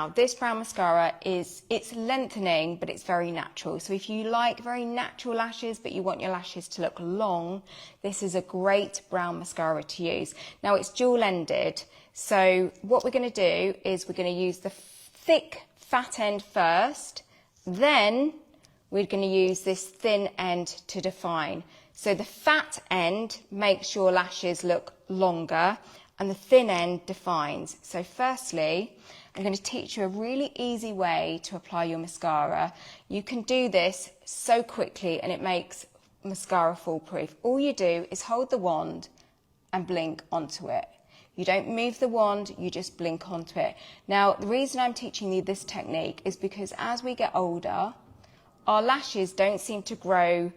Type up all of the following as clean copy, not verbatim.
now. This brown mascara it's lengthening, but it's very natural. So if you like very natural lashes, but you want your lashes to look long, this is a great brown mascara to use. Now it's dual-ended. So what we're going to do is we're going to use the thick fat end first, then we're going to use this thin end to define. So the fat end makes your lashes look longer and the thin end defines. So firstly, I'm going to teach you a really easy way to apply your mascara. You can do this so quickly and it makes mascara foolproof. All you do is hold the wand and blink onto it. You don't move the wand, you just blink onto it. Now, the reason I'm teaching you this technique is because as we get older, our lashes don't seem to grow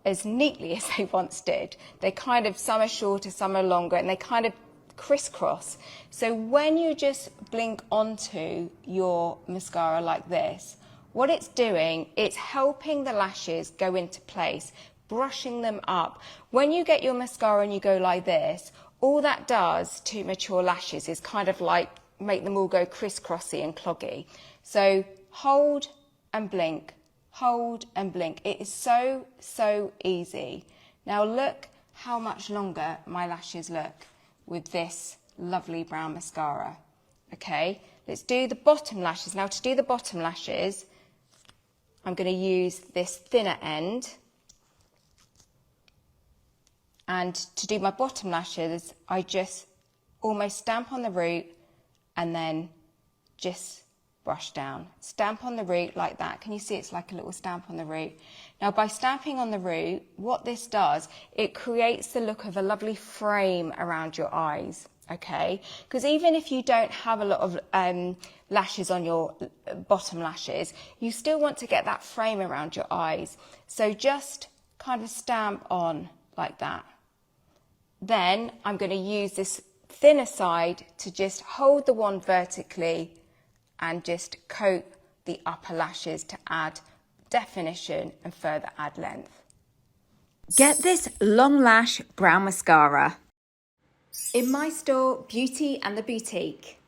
as neatly as they once did. They kind of, some are shorter, some are longer, and they kind of crisscross. So when you just blink onto your mascara like this, what it's doing, it's helping the lashes go into place, brushing them up. When you get your mascara and you go like this, all that does to mature lashes is kind of like make them all go crisscrossy and cloggy. So hold and blink, hold and blink. It is so, so easy. Now look how much longer my lashes look with this lovely brown mascara. Okay, let's do the bottom lashes. Now to do the bottom lashes, I'm going to use this thinner end. And to do my bottom lashes, I just almost stamp on the root and then just brush down. Stamp on the root like that. Can you see it's like a little stamp on the root? Now by stamping on the root, what this does, it creates the look of a lovely frame around your eyes, okay? Because even if you don't have a lot of lashes on your bottom lashes, you still want to get that frame around your eyes. So just kind of stamp on like that. Then I'm going to use this thinner side to just hold the wand vertically and just coat the upper lashes to add definition and further add length. Get this long lash brown mascara in my store, Beauty and the Boutique.